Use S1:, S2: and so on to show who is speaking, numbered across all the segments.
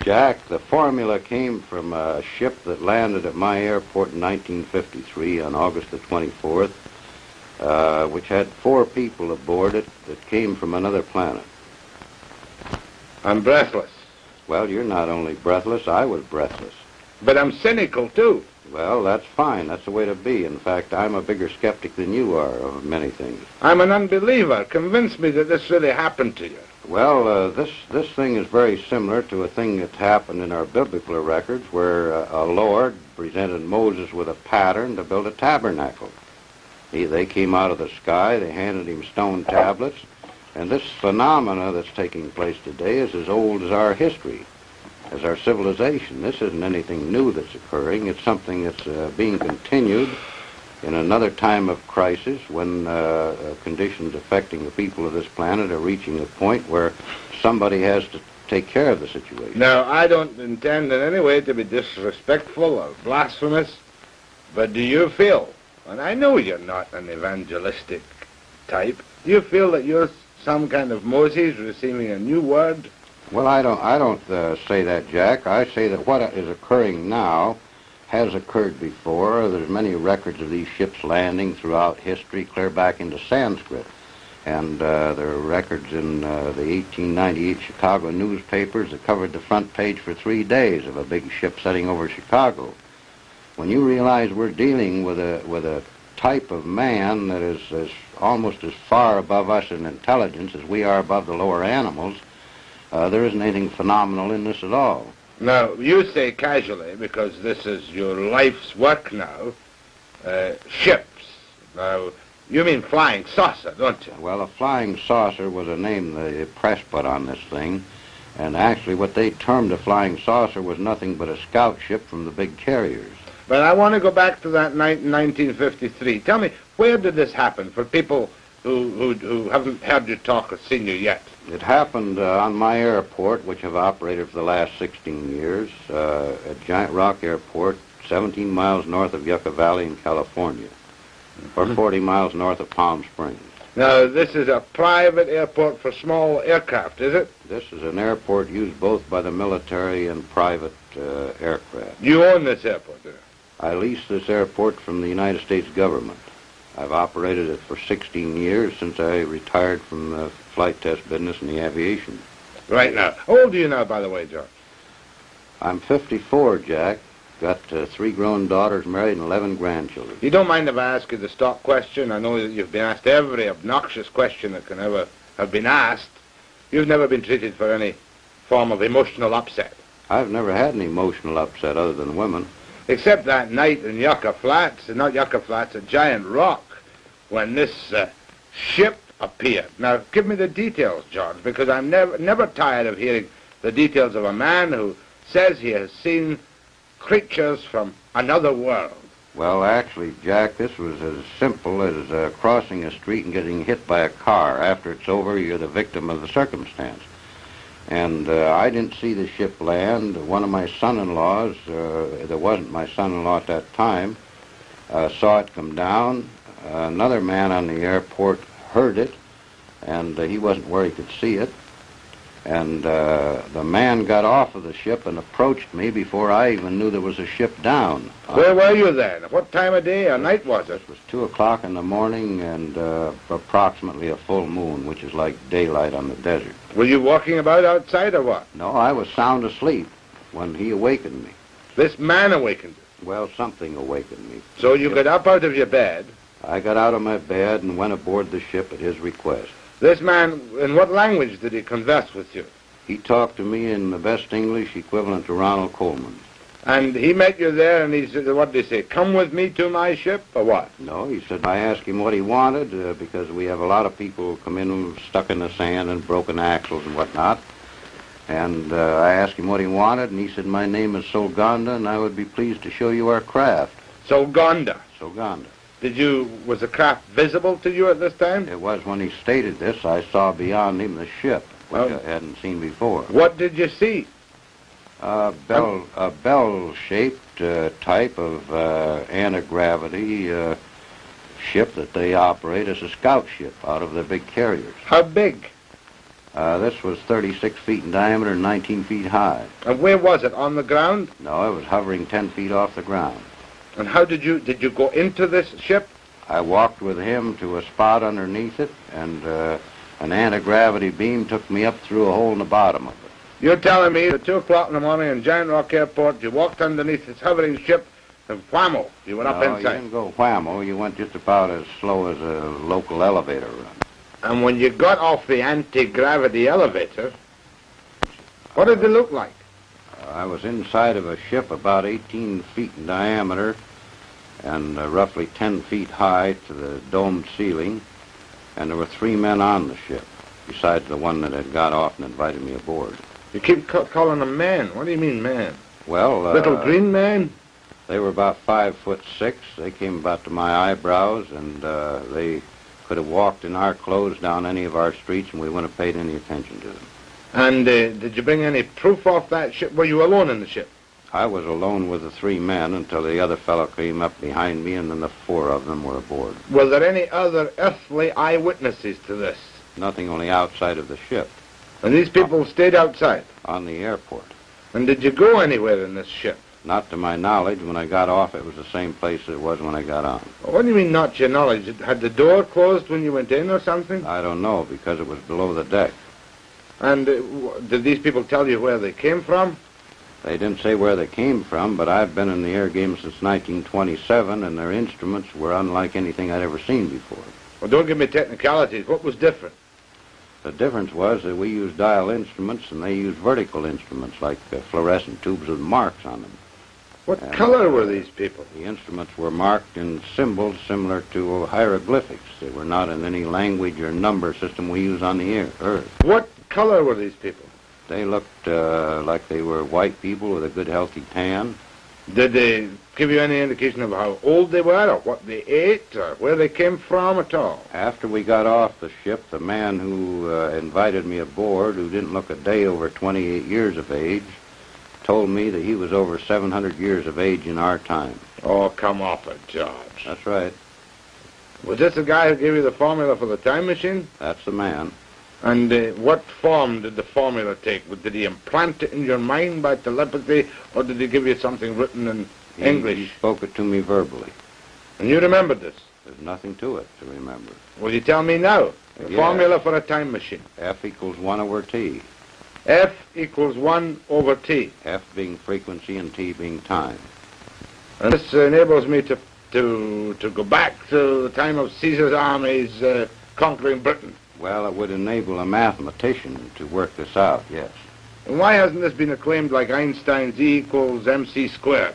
S1: Jack, the formula came from a ship that landed at my airport in 1953 on August the 24th, which had 4 people aboard it that came from another planet.
S2: I'm breathless.
S1: Well, you're not only breathless, I was breathless.
S2: But I'm cynical, too.
S1: Well, that's fine. That's the way to be. In fact, I'm a bigger skeptic than you are of many things.
S2: I'm an unbeliever. Convince me that this really happened to you.
S1: Well, this thing is very similar to a thing that happened in our biblical records where a Lord presented Moses with a pattern to build a tabernacle. They came out of the sky, they handed him stone tablets, and this phenomena that's taking place today is as old as our history, as our civilization. This isn't anything new that's occurring. It's something that's being continued in another time of crisis when conditions affecting the people of this planet are reaching a point where somebody has to take care of the situation.
S2: Now, I don't intend in any way to be disrespectful or blasphemous, but do you feel, and I know you're not an evangelistic type, do you feel that you're some kind of Moses receiving a new word?
S1: Well, I don't say that, Jack. I say that what is occurring now has occurred before. There's many records of these ships landing throughout history, clear back into Sanskrit. And there are records in the 1898 Chicago newspapers that covered the front page for 3 days of a big ship setting over Chicago. When you realize we're dealing with a type of man that is almost as far above us in intelligence as we are above the lower animals, there isn't anything phenomenal in this at all.
S2: Now, you say casually, because this is your life's work now, ships. Now, you mean flying saucer, don't you?
S1: Well, a flying saucer was a name the press put on this thing, and actually what they termed a flying saucer was nothing but a scout ship from the big carriers.
S2: But I want to go back to that night in 1953. Tell me, where did this happen for people who haven't heard you talk or seen you yet?
S1: It happened on my airport, which I've operated for the last 16 years, at Giant Rock Airport, 17 miles north of Yucca Valley in California, or 40 miles north of Palm Springs.
S2: Now, this is a private airport for small aircraft, is it?
S1: This is an airport used both by the military and private aircraft.
S2: You own this airport, do you?
S1: I lease this airport from the United States government. I've operated it for 16 years since I retired from the flight test business in the aviation.
S2: Right now. How old are you now, by the way, George?
S1: I'm 54, Jack. Got 3 grown daughters married and 11 grandchildren.
S2: You don't mind if I ask you the stock question? I know that you've been asked every obnoxious question that can ever have been asked. You've never been treated for any form of emotional upset.
S1: I've never had an emotional upset other than women.
S2: Except that night in Yucca Flats, not Yucca Flats, at Giant Rock, when this ship appeared. Now, give me the details, George, because I'm never tired of hearing the details of a man who says he has seen creatures from another world.
S1: Well, actually, Jack, this was as simple as crossing a street and getting hit by a car. After it's over, you're the victim of the circumstance. And I didn't see the ship land. One of my son-in-laws, that wasn't my son-in-law at that time, saw it come down. Another man on the airport heard it, and he wasn't where he could see it. And the man got off of the ship and approached me before I even knew there was a ship down.
S2: Where were you then? What time of day or night was it?
S1: It was 2 o'clock in the morning and approximately a full moon, which is like daylight on the desert.
S2: Were you walking about outside or what?
S1: No, I was sound asleep when he awakened me.
S2: This man awakened you?
S1: Well, something awakened me.
S2: So you got up out of your bed?
S1: I got out of my bed and went aboard the ship at his request.
S2: This man, in what language did he converse with you?
S1: He talked to me in the best English equivalent to Ronald Coleman.
S2: And he met you there and he said, what did he say, come with me to my ship, or what?
S1: No, he said, I asked him what he wanted, because we have a lot of people come in stuck in the sand and broken axles and whatnot. And I asked him what he wanted, and he said, my name is Solganda, and I would be pleased to show you our craft.
S2: Solganda?
S1: Solganda.
S2: Was the craft visible to you at this time?
S1: It was. When he stated this, I saw beyond him the ship, which I hadn't seen before.
S2: What did you see?
S1: A bell-shaped type of anti-gravity ship that they operate as a scout ship out of the big carriers.
S2: How big?
S1: This was 36 feet in diameter and 19 feet high.
S2: And where was it? On the ground?
S1: No, it was hovering 10 feet off the ground.
S2: And how did you go into this ship?
S1: I walked with him to a spot underneath it, and an anti-gravity beam took me up through a hole in the bottom of it.
S2: You're telling me at 2 o'clock in the morning in Giant Rock Airport, you walked underneath this hovering ship, and whammo, you went up
S1: No,
S2: inside.
S1: you didn't go whammo. You went just about as slow as a local elevator run.
S2: And when you got off the anti-gravity elevator, what did it look like?
S1: I was inside of a ship about 18 feet in diameter and roughly 10 feet high to the domed ceiling, and there were 3 men on the ship, besides the one that had got off and invited me aboard.
S2: You keep calling them man. What do you mean man?
S1: Well,
S2: Little green man?
S1: They were about 5'6". They came about to my eyebrows, and they could have walked in our clothes down any of our streets, and we wouldn't have paid any attention to them.
S2: And did you bring any proof off that ship? Were you alone in the ship?
S1: I was alone with the 3 men until the other fellow came up behind me, and then the 4 of them were aboard.
S2: Were there any other earthly eyewitnesses to this?
S1: Nothing, only outside of the ship.
S2: And these people stayed outside?
S1: On the airport.
S2: And did you go anywhere in this ship?
S1: Not to my knowledge. When I got off, it was the same place it was when I got on.
S2: What do you mean, not to your knowledge? Had the door closed when you went in or something?
S1: I don't know, because it was below the deck.
S2: And did these people tell you where they came from?
S1: They didn't say where they came from, but I've been in the air game since 1927, and their instruments were unlike anything I'd ever seen before.
S2: Well, don't give me technicalities. What was different?
S1: The difference was that we used dial instruments, and they used vertical instruments, like fluorescent tubes with marks on them.
S2: What color were these people?
S1: The instruments were marked in symbols similar to hieroglyphics. They were not in any language or number system we use on the earth.
S2: What color were these people?
S1: They looked like they were white people with a good, healthy tan.
S2: Did they give you any indication of how old they were, or what they ate, or where they came from at all?
S1: After we got off the ship, the man who invited me aboard, who didn't look a day over 28 years of age, told me that he was over 700 years of age in our time.
S2: Oh, come off it, George.
S1: That's right.
S2: Was this the guy who gave you the formula for the time machine?
S1: That's the man.
S2: And what form did the formula take? Did he implant it in your mind by telepathy, or did he give you something written in English?
S1: He spoke it to me verbally.
S2: And you remembered this?
S1: There's nothing to it to remember.
S2: Will you tell me now? The formula for a time machine.
S1: F equals 1 over T.
S2: F equals 1 over T.
S1: F being frequency and T being time.
S2: And this enables me to go back to the time of Caesar's armies conquering Britain.
S1: Well, it would enable a mathematician to work this out, yes.
S2: And why hasn't this been acclaimed like Einstein's E equals MC squared?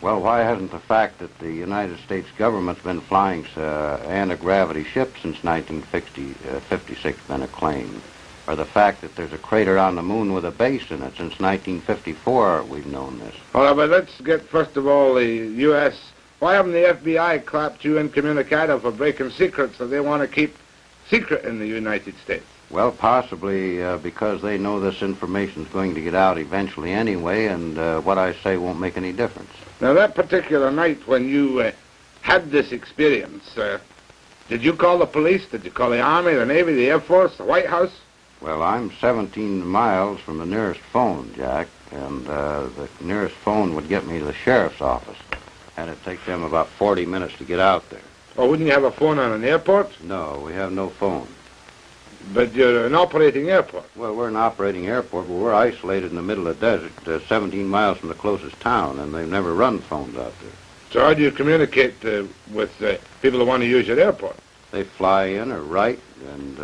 S1: Well, why hasn't the fact that the United States government's been flying anti-gravity ships since 1956 been acclaimed? Or the fact that there's a crater on the moon with a base in it since 1954, we've known this.
S2: All right, but let's get, first of all, the U.S. Why haven't the FBI clapped you incommunicado for breaking secrets that they want to keep secret in the United States?
S1: Well, possibly because they know this information's going to get out eventually anyway, and what I say won't make any difference.
S2: Now, that particular night when you had this experience, did you call the police? Did you call the Army, the Navy, the Air Force, the White House?
S1: Well, I'm 17 miles from the nearest phone, Jack, and the nearest phone would get me to the sheriff's office, and it'd take them about 40 minutes to get out there.
S2: Or wouldn't you have a phone on an airport?
S1: No, we have no phone.
S2: But you're an operating airport.
S1: Well, we're an operating airport, but we're isolated in the middle of the desert, 17 miles from the closest town, and they've never run phones out there.
S2: So how do you communicate with people who want to use your airport?
S1: They fly in or write and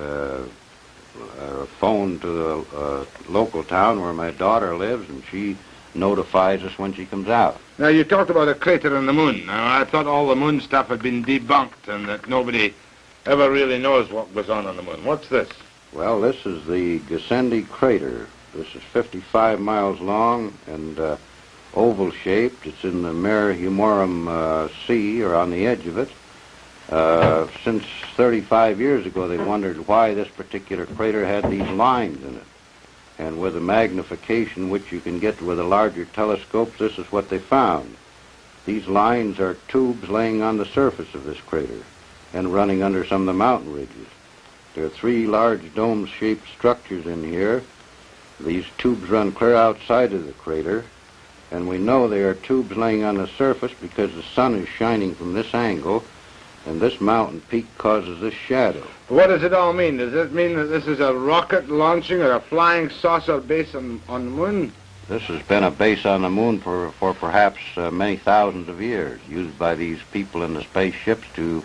S1: phone to the local town where my daughter lives, and she notifies us when she comes out.
S2: Now, you talked about a crater on the moon. Now, I thought all the moon stuff had been debunked and that nobody ever really knows what goes on the moon. What's this?
S1: Well, this is the Gassendi crater. This is 55 miles long and oval-shaped. It's in the Mare Humorum Sea, or on the edge of it. Since 35 years ago, they wondered why this particular crater had these lines in it. And with the magnification which you can get with the larger telescopes, this is what they found. These lines are tubes laying on the surface of this crater and running under some of the mountain ridges. There are 3 large dome-shaped structures in here. These tubes run clear outside of the crater, and we know they are tubes laying on the surface because the sun is shining from this angle, and this mountain peak causes this shadow.
S2: What does it all mean? Does it mean that this is a rocket launching or a flying saucer base on the moon?
S1: This has been a base on the moon for perhaps many thousands of years, used by these people in the spaceships to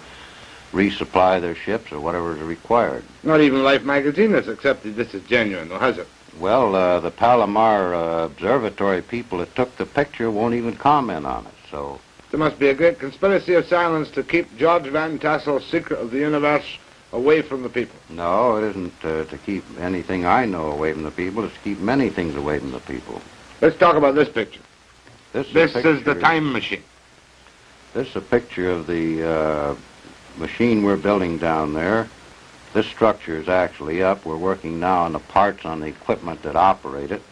S1: resupply their ships or whatever is required.
S2: Not even Life magazine has accepted this as genuine, though, has it?
S1: Well, the Palomar Observatory people that took the picture won't even comment on it, so...
S2: There must be a great conspiracy of silence to keep George Van Tassel's secret of the universe away from the people.
S1: No, it isn't to keep anything I know away from the people. It's to keep many things away from the people.
S2: Let's talk about this picture. This is the time machine.
S1: This is a picture of the machine we're building down there. This structure is actually up. We're working now on the parts on the equipment that operate it.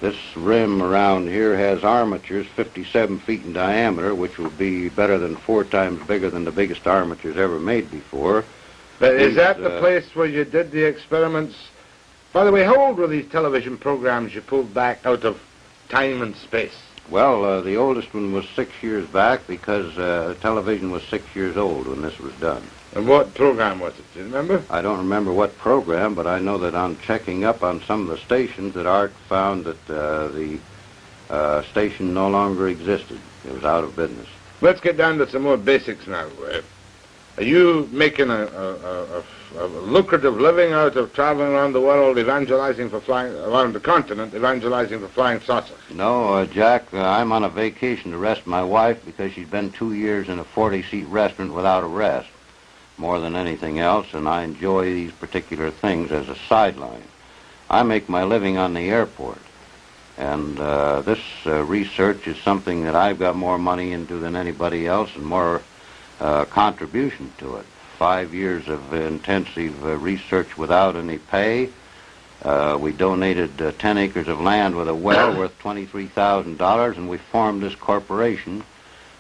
S1: This rim around here has armatures 57 feet in diameter, which will be better than 4 times bigger than the biggest armatures ever made before.
S2: But is that the place where you did the experiments? By the way, how old were these television programs you pulled back out of time and space?
S1: Well, the oldest one was 6 years back because television was 6 years old when this was done.
S2: And what program was it? Do you remember?
S1: I don't remember what program, but I know that on checking up on some of the stations that Art found that the station no longer existed. It was out of business.
S2: Let's get down to some more basics now. Are you making a lucrative living out of traveling around the world, evangelizing for flying, around the continent, evangelizing for flying saucers?
S1: No, Jack, I'm on a vacation to rest my wife because she's been 2 years in a 40-seat restaurant without a rest, more than anything else, and I enjoy these particular things as a sideline. I make my living on the airport, and this research is something that I've got more money into than anybody else and more contribution to it. 5 years of intensive research without any pay. We donated 10 acres of land with a well worth $23,000, and we formed this corporation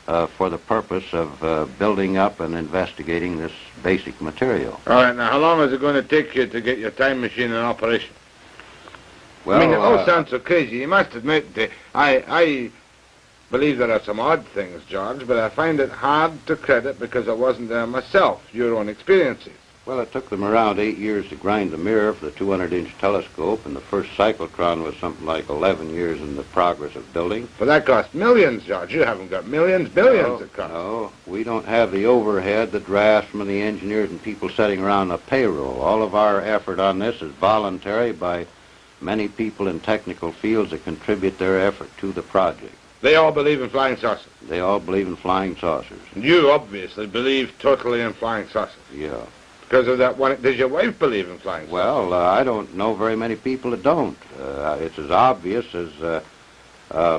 S1: for the purpose of building up and investigating this basic material.
S2: All right, now how long is it going to take you to get your time machine in operation?
S1: Well,
S2: I mean, it all sounds so crazy. You must admit, I believe there are some odd things, George, but I find it hard to credit because I wasn't there myself, your own experiences.
S1: Well, it took them around 8 years to grind the mirror for the 200-inch telescope, and the first cyclotron was something like 11 years in the progress of building.
S2: But that cost millions, George. You haven't got millions, billions it costs.
S1: No, we don't have the overhead, the drafts from the engineers and people sitting around the payroll. All of our effort on this is voluntary by many people in technical fields that contribute their effort to the project.
S2: They all believe in flying saucers.
S1: They all believe in flying saucers.
S2: And you obviously believe totally in flying saucers.
S1: Yeah.
S2: Because of that one, does your wife believe in flying saucers?
S1: Well, I don't know very many people that don't. It's as obvious as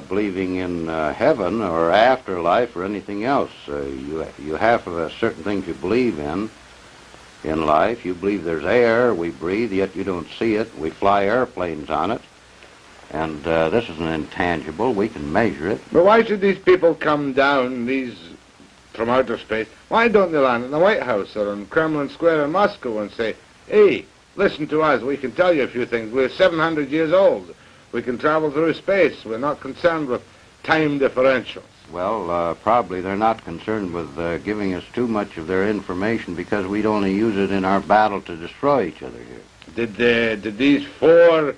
S1: believing in heaven or afterlife or anything else. You have certain things you believe in life. You believe there's air we breathe, yet you don't see it. We fly airplanes on it. And this is an intangible. We can measure it.
S2: But why should these people come down, these from outer space? Why don't they land in the White House or in Kremlin Square in Moscow and say, hey, listen to us, we can tell you a few things. We're 700 years old. We can travel through space. We're not concerned with time differentials.
S1: Well, probably they're not concerned with giving us too much of their information because we'd only use it in our battle to destroy each other here.
S2: Did these 4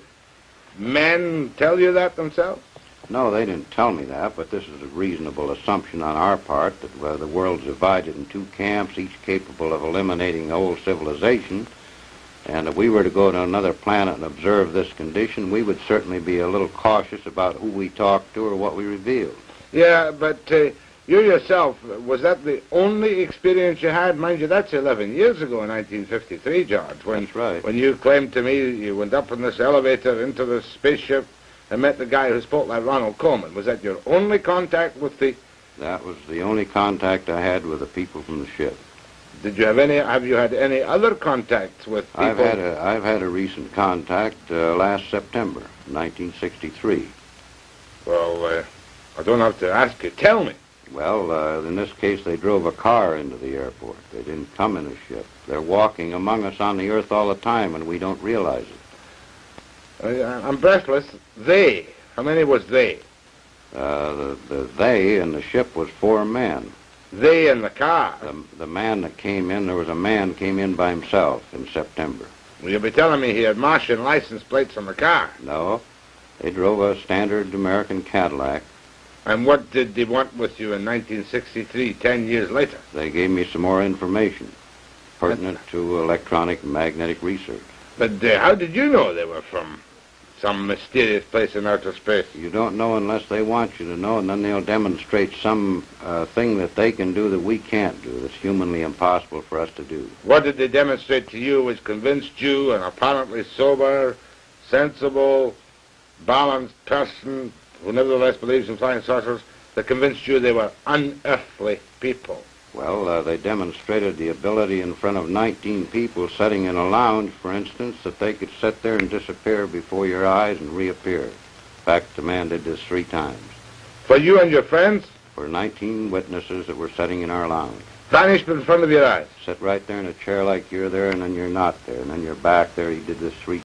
S2: men tell you that themselves?
S1: No, they didn't tell me that, but this is a reasonable assumption on our part that the world's divided in 2 camps, each capable of eliminating the whole civilization. And if we were to go to another planet and observe this condition, we would certainly be a little cautious about who we talked to or what we revealed.
S2: Yeah, but you yourself, was that the only experience you had? Mind you, that's 11 years ago in 1953, George.
S1: That's right.
S2: When you claimed to me you went up in this elevator into the spaceship and met the guy who spoke like Ronald Colman. Was that your only contact with the...
S1: That was the only contact I had with the people from the ship.
S2: Did you have you had any other contacts with people?
S1: I've had a recent contact last September, 1963.
S2: Well, I don't have to ask you. Tell me.
S1: Well, in this case, they drove a car into the airport. They didn't come in a ship. They're walking among us on the earth all the time, and we don't realize it.
S2: I'm breathless. They. How many was they?
S1: The they in the ship was 4 men.
S2: They in the car.
S1: The man that came in, there was a man came in by himself in September.
S2: Well, you'll be telling me he had Martian license plates on the car.
S1: No, they drove a standard American Cadillac.
S2: And what did they want with you in 1963, 10 years later?
S1: They gave me some more information pertinent to electronic and magnetic research.
S2: But how did you know they were from some mysterious place in outer space?
S1: You don't know unless they want you to know, and then they'll demonstrate some thing that they can do that we can't do, that's humanly impossible for us to do.
S2: What did they demonstrate to you which convinced you, an apparently sober, sensible, balanced person who nevertheless believes in flying saucers, that convinced you they were unearthly people?
S1: Well, they demonstrated the ability in front of 19 people sitting in a lounge, for instance, that they could sit there and disappear before your eyes and reappear. In fact, the man did this 3 times.
S2: For you and your friends?
S1: For 19 witnesses that were sitting in our lounge.
S2: Vanished in front of your eyes?
S1: Sit right there in a chair like you're there, and then you're not there, and then you're back there. He did this 3